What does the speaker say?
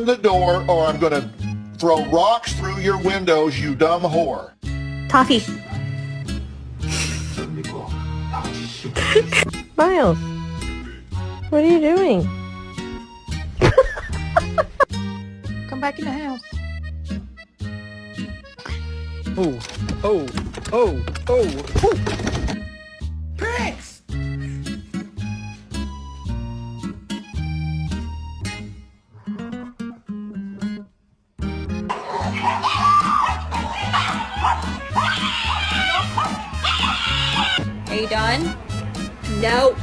open the door or I'm going to throw rocks through your windows, you dumb whore. Toffee. Miles, what are you doing? Come back in the house. Oh, oh, oh, oh, oh. Prince! Are you done? No.